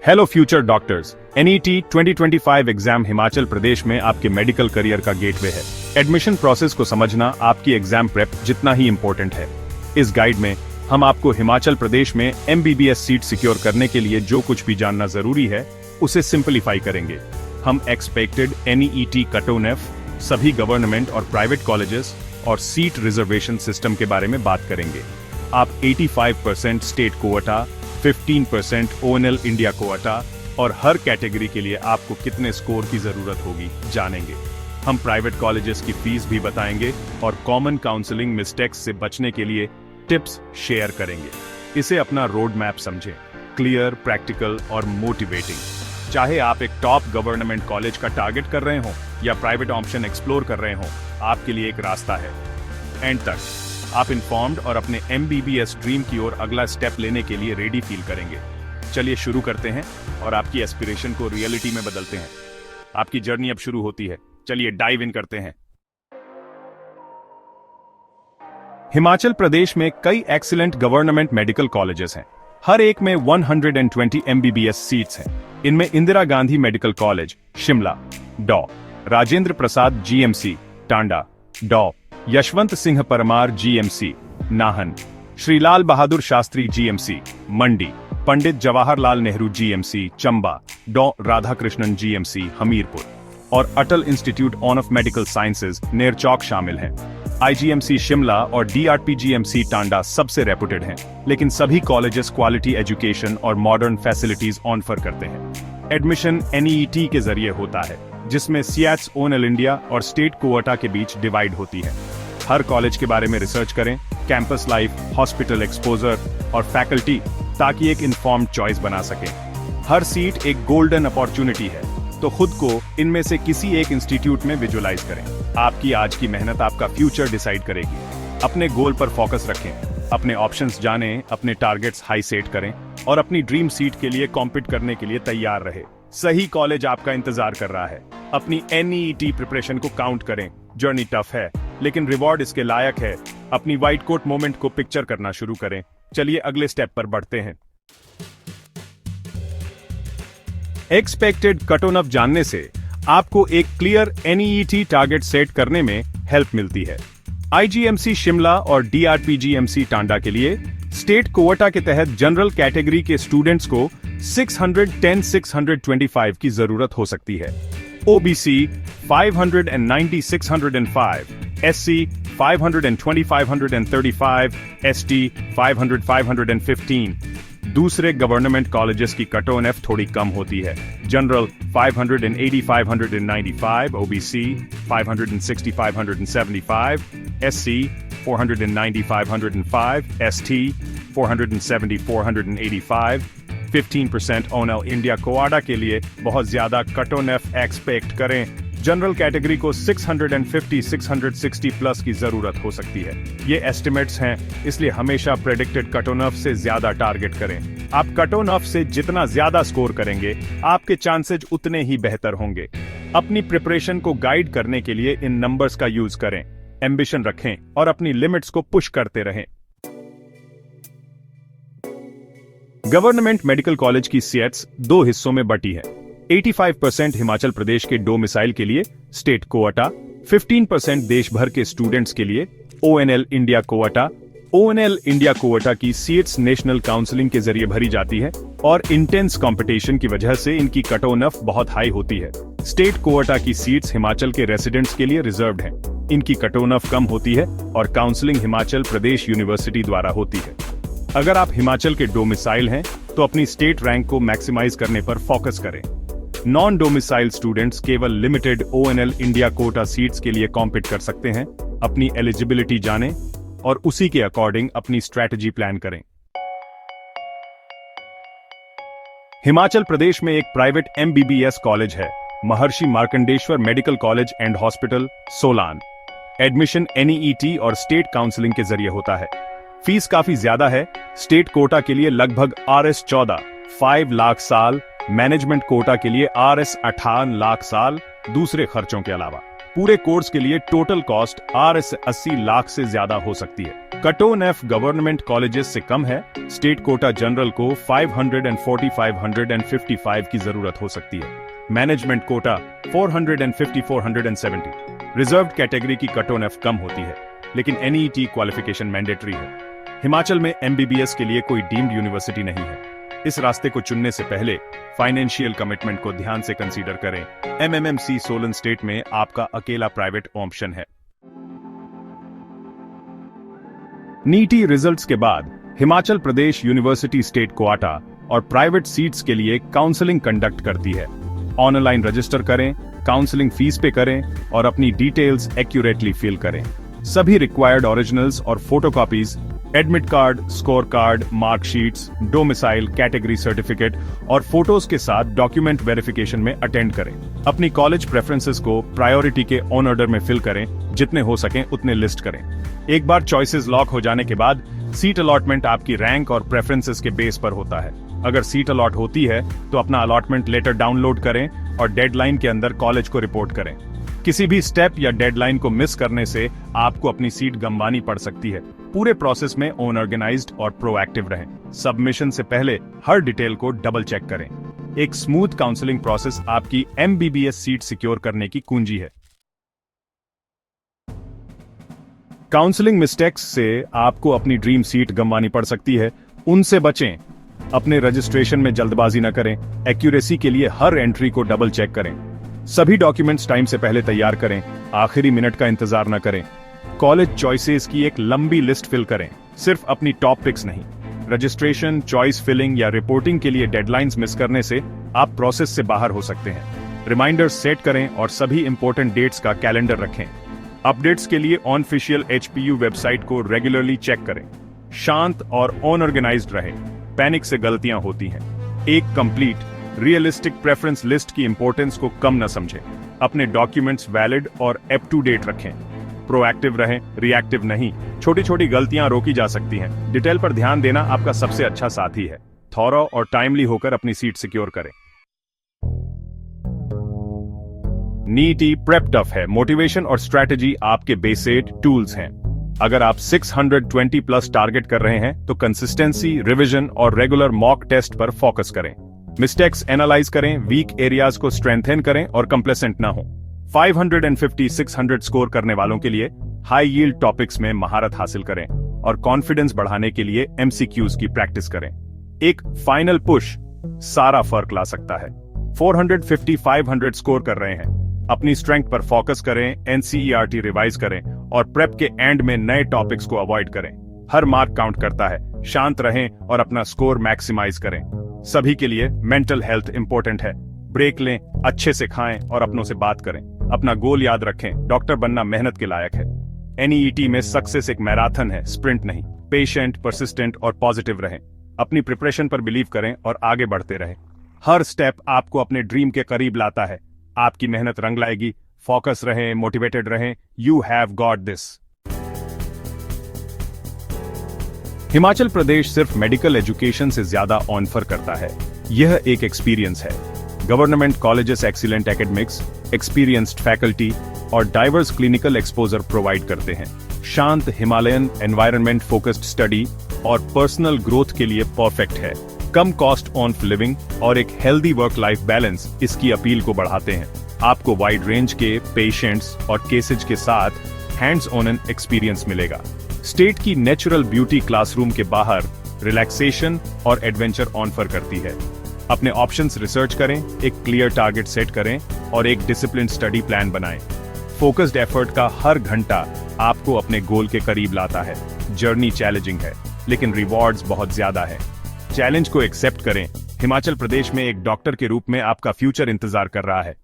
Hello future doctors, NET 2025 exam Himachal Pradesh में आपके medical career का गेटवे है। एडमिशन प्रोसेस को समझना आपकी एग्जाम प्रेप जितना ही इंपॉर्टेंट है। इस गाइड में हम आपको हिमाचल प्रदेश में एमबीबीएस सीट सिक्योर करने के लिए जो कुछ भी जानना जरूरी है उसे सिंपलीफाई करेंगे। हम एक्सपेक्टेड एनईटी कट-ऑफ, सभी गवर्नमेंट और प्राइवेट कॉलेजेस और सीट रिजर्वेशन सिस्टम के बारे में बात करेंगे। आप 85% स्टेट कोटा, 15% ओएनएल इंडिया कोटा और हर कैटेगरी के लिए आपको कितने स्कोर की जरूरत होगी जानेंगे। हम प्राइवेट कॉलेजेस की फीस भी बताएंगे और कॉमन काउंसलिंग मिस्टेक्स से बचने के लिए टिप्स शेयर करेंगे। इसे अपना रोड मैप समझें, क्लियर, प्रैक्टिकल और मोटिवेटिंग। चाहे आप एक टॉप गवर्नमेंट कॉलेज का टारगेट कर रहे हो या प्राइवेट ऑप्शन एक्सप्लोर कर रहे हो, आपके लिए एक रास्ता है। एंड तक आप इन्फॉर्म्ड और अपने एमबीबीएस ड्रीम की ओर अगला स्टेप लेने के लिए रेडी फील करेंगे। चलिए शुरू करते हैं और आपकी एस्पिरेशन को रियलिटी में बदलते हैं। आपकी जर्नी अब शुरू होती है। चलिए डाइव इन करते हैं। हिमाचल प्रदेश में कई एक्सीलेंट गवर्नमेंट मेडिकल कॉलेजेस हैं। हर एक में 120 एमबीबीएस सीट्स हैं। इनमें इंदिरा गांधी मेडिकल कॉलेज शिमला, डॉ. राजेंद्र प्रसाद जीएमसी टांडा, डॉ. यशवंत सिंह परमार जीएमसी नाहन, श्री लाल बहादुर शास्त्री जीएमसी मंडी, पंडित जवाहरलाल नेहरू जीएमसी चंबा, डॉ. राधाकृष्णन जीएमसी हमीरपुर और अटल institute of medical sciences Nerchowk शामिल हैं। आईजीएमसी शिमला और डीआरपीजीएमसी टांडा सबसे रेपुटेड हैं, लेकिन सभी कॉलेजेस क्वालिटी एजुकेशन और मॉडर्न फैसिलिटीज ऑफर करते हैं। एडमिशन एनईटी के जरिए होता है, जिसमें सीएट्स ओएनएल इंडिया और स्टेट कोटा के बीच डिवाइड होती है। हर कॉलेज के बारे में रिसर्च करें, कैंपस लाइफ, हॉस्पिटल एक्सपोजर और फैकल्टी, ताकि एक इन्फॉर्म्ड चॉइस बना सकें। हर सीट एक गोल्डन अपॉर्चुनिटी है, तो खुद को इनमें से किसी एक इंस्टीट्यूट में विजुअलाइज करें। आपकी आज की मेहनत आपका फ्यूचर डिसाइड करेगी। अपने गोल पर फोकस रखें, अपने ऑप्शंस जानें, अपने टारगेट्स हाई सेट करें और अपनी ड्रीम सीट के लिए कॉम्पीट करने के लिए तैयार रहे। सही कॉलेज आपका इंतजार कर रहा है। अपनी एनईटी प्रिपरेशन को काउंट करें। जर्नी टफ है, लेकिन रिवॉर्ड इसके लायक है। अपनी व्हाइट कोट मोमेंट को पिक्चर करना शुरू करें। चलिए अगले स्टेप पर बढ़ते हैं। एक्सपेक्टेड कट-ऑफ जानने से आपको एक क्लियर एनईटी टारगेट सेट करने में हेल्प मिलती है। आईजीएमसी शिमला और डीआरपीजीएमसी टांडा के लिए स्टेट कोटा के तहत जनरल कैटेगरी के स्टूडेंट्स को 610-625 की जरूरत हो सकती है। OBC 590-605, SC 520-535, ST 500-515। दूसरे गवर्नमेंट कॉलेजेस की कट-ऑफ थोड़ी कम होती है। General 580-595, OBC 560-575, SC 490-505, ST 470-485। 15% ओएनएल इंडिया कोटा के लिए बहुत ज्यादा कट-ऑफ एक्सपेक्ट करें। जनरल कैटेगरी को 650-660 प्लस की जरूरत हो सकती है। ये एस्टिमेट्स हैं, इसलिए हमेशा प्रेडिक्टेड कट-ऑफ से ज्यादा टारगेट करें। आप कट-ऑफ से जितना ज्यादा स्कोर करेंगे, आपके चांसेज उतने ही बेहतर होंगे। अपनी प्रिपरेशन को गाइड करने के लिए इन नंबर्स का यूज करें, एम्बिशन रखें और अपनी लिमिट्स को पुश करते रहें। गवर्नमेंट मेडिकल कॉलेज की सीट्स दो हिस्सों में बटी है। 85% हिमाचल प्रदेश के डोमिसाइल के लिए स्टेट कोटा, 15% देश भर के स्टूडेंट्स के लिए ओएनएल इंडिया कोटा। ओएनएल इंडिया कोटा की सीट्स नेशनल काउंसलिंग के जरिए भरी जाती है और इंटेंस कंपटीशन की वजह से इनकी कट-ऑफ बहुत हाई होती है। स्टेट कोटा की सीट्स हिमाचल के रेसिडेंट्स के लिए रिजर्व्ड हैं। इनकी कट-ऑफ कम होती है और काउंसलिंग हिमाचल प्रदेश यूनिवर्सिटी द्वारा होती है। अगर आप हिमाचल के डोमिसाइल हैं, तो अपनी स्टेट रैंक को मैक्सिमाइज करने पर फोकस करें। नॉन डोमिसाइल स्टूडेंट्स केवल लिमिटेड ओएनएल इंडिया कोटा सीट्स के लिए कॉम्पीट कर सकते हैं। अपनी एलिजिबिलिटी जानें और उसी के अकॉर्डिंग अपनी स्ट्रैटेजी प्लान करें। हिमाचल प्रदेश में एक प्राइवेट एमबीबीएस कॉलेज है, महर्षि Markandeshwar medical college and hospital, Solan. Admission NET और स्टेट काउंसलिंग के जरिए होता है। फीस काफी ज्यादा है। स्टेट कोटा के लिए लगभग RS14 5 लाख साल, मैनेजमेंट कोटा के लिए RS 58 लाख साल, दूसरे खर्चों के अलावा। पूरे कोर्स के लिए टोटल कॉस्ट Rs 80 लाख से ज्यादा हो सकती है। Cut on F government colleges से कम है। स्टेट कोटा जनरल को 540 555 की जरूरत हो सकती है। Management quota 450 470। रिजर्व्ड कैटेगरी की कट ऑन एफ कम होती है, लेकिन NEET क्वालिफिकेशन मैंडेटरी है। हिमाचल में MBBS के लिए कोई डीम्ड यूनिवर्सिटी नहीं है। इस रास्ते को चुनने से पहले फाइनेंशियल कमिटमेंट को ध्यान से कंसीडर करें। MMMC सोलन स्टेट में आपका अकेला प्राइवेट ऑप्शन है। NEET रिजल्ट्स के बाद Himachal Pradesh university state quota और प्राइवेट सीट्स के लिए काउंसलिंग कंडक्ट करती है। ऑनलाइन रजिस्टर करें, काउंसलिंग फीस पे करें और अपनी डिटेल्स एक्यूरेटली फिल करें। सभी रिक्वायर्ड ओरिजिनल्स और photocopies, admit card, score card, marksheets, domicile, category certificate और फोटोज के साथ डॉक्यूमेंट वेरिफिकेशन में अटेंड करें। अपनी कॉलेज प्रेफरेंसेस को प्रायोरिटी के ऑन ऑर्डर में फिल करें, जितने हो सकें उतने लिस्ट करें। एक बार चॉइसेस लॉक हो जाने के बाद सीट अलॉटमेंट आपकी रैंक और प्रेफरेंसेस के बेस पर होता है। अगर सीट अलॉट होती है तो अपना अलॉटमेंट लेटर डाउनलोड करें और डेडलाइन के अंदर कॉलेज को रिपोर्ट करें। किसी भी स्टेप या डेडलाइन को मिस करने से आपको अपनी सीट गंवानी पड़ सकती है। पूरे प्रोसेस में ऑर्गेनाइज्ड और प्रोएक्टिव रहें। सबमिशन से पहले हर डिटेल को डबल चेक करें। एक स्मूथ काउंसलिंग प्रोसेस आपकी MBBS सीट सिक्योर करने की कुंजी है। काउंसलिंग मिस्टेक्स से आपको अपनी ड्रीम सीट गंवानी पड़ सकती है, उनसे बचें। अपने रजिस्ट्रेशन में जल्दबाजी न करें। एक्यूरेसी के लिए हर एंट्री को डबल चेक करें। सभी डॉक्यूमेंट्स टाइम से पहले तैयार करें। आखिरी मिनट का इंतजार न करें। कॉलेज चॉइसेस की एक लंबी लिस्ट फिल करें, सिर्फ अपनी टॉप पिक्स नहीं। रजिस्ट्रेशन, चॉइस फिलिंग या रिपोर्टिंग के लिए डेडलाइंस मिस करने से आप प्रोसेस से बाहर हो सकते हैं। रिमाइंडर्स सेट करें और सभी इंपॉर्टेंट डेट्स का कैलेंडर रखें। अपडेट्स के लिए ऑनऑफिशियल HPU वेबसाइट को रेगुलरली चेक करें। शांत और अनऑर्गेनाइज्ड रहें। पैनिक से गलतियां होती हैं। एक कंप्लीट रियलिस्टिक प्रेफरेंस लिस्ट की इंपॉर्टेंस को कम न समझें। अपने डॉक्यूमेंट्स वैलिड और अप टू डेट रखें। प्रोएक्टिव रहें, रिएक्टिव नहीं। छोटी छोटी गलतियां रोकी जा सकती हैं। डिटेल पर ध्यान देना आपका सबसे अच्छा साथी है। थॉरो और टाइमली होकर अपनी सीट सिक्योर करें। NEET प्रेप टफ है। मोटिवेशन और स्ट्रेटेजी आपके बेसिक टूल्स हैं। अगर आप 620 प्लस टारगेट कर रहे हैं तो कंसिस्टेंसी, रिवीजन और रेगुलर मॉक टेस्ट पर फोकस करें। मिस्टेक्स एनालाइज करें, वीक एरियाज को स्ट्रेंथन करें और कंप्लेसेंट ना हो। 550-600 स्कोर करने वालों के लिए हाई यील्ड टॉपिक्स में महारत हासिल करें और कॉन्फिडेंस बढ़ाने के लिए MCQs की प्रैक्टिस करें। एक फाइनल पुश सारा फर्क ला सकता है। 450-500 स्कोर कर रहे हैं, अपनी स्ट्रेंथ पर फोकस करें, NCERT रिवाइज करें और प्रेप के एंड में नए टॉपिक्स को अवॉइड करें। हर मार्क काउंट करता है। शांत रहें और अपना स्कोर मैक्सिमाइज करें। सभी के लिए मेंटल हेल्थ इंपॉर्टेंट है। ब्रेक लें, अच्छे से खाएं और अपनों से बात करें। अपना गोल याद रखें, डॉक्टर बनना मेहनत के लायक है। NEET में सक्सेस एक मैराथन है, स्प्रिंट नहीं। पेशेंट, परसिस्टेंट और पॉजिटिव रहें। अपनी प्रिपरेशन पर बिलीव करें और आगे बढ़ते रहें। हर स्टेप आपको अपने ड्रीम के करीब लाता है। आपकी मेहनत रंग लाएगी। फोकस रहें, मोटिवेटेड रहें। You have got this. Himachal Pradesh सिर्फ मेडिकल एजुकेशन से ज्यादा ऑफर करता है। यह एक एक्सपीरियंस है। Government colleges excellent academics, experienced faculty और डाइवर्स क्लिनिकल एक्सपोजर प्रोवाइड करते हैं। शांत हिमालयन एनवायरनमेंट फोकस्ड स्टडी और पर्सनल ग्रोथ के लिए परफेक्ट है। कम कॉस्ट ऑन लिविंग और एक हेल्दी वर्क लाइफ बैलेंस इसकी अपील को बढ़ाते हैं। आपको वाइड रेंज के पेशेंट्स और केसेज के साथ हैंड्स ऑन एक्सपीरियंस मिलेगा। स्टेट की नेचुरल ब्यूटी क्लासरूम के बाहर रिलैक्सेशन और एडवेंचर ऑफर करती है। अपने ऑप्शंस रिसर्च करें, एक क्लियर टारगेट सेट करें और एक डिसिप्लिन स्टडी प्लान बनाएं। फोकस्ड एफर्ट का हर घंटा आपको अपने गोल के करीब लाता है। जर्नी चैलेंजिंग है, लेकिन रिवॉर्ड्स बहुत ज्यादा है। चैलेंज को एक्सेप्ट करें। हिमाचल प्रदेश में एक डॉक्टर के रूप में आपका फ्यूचर इंतजार कर रहा है।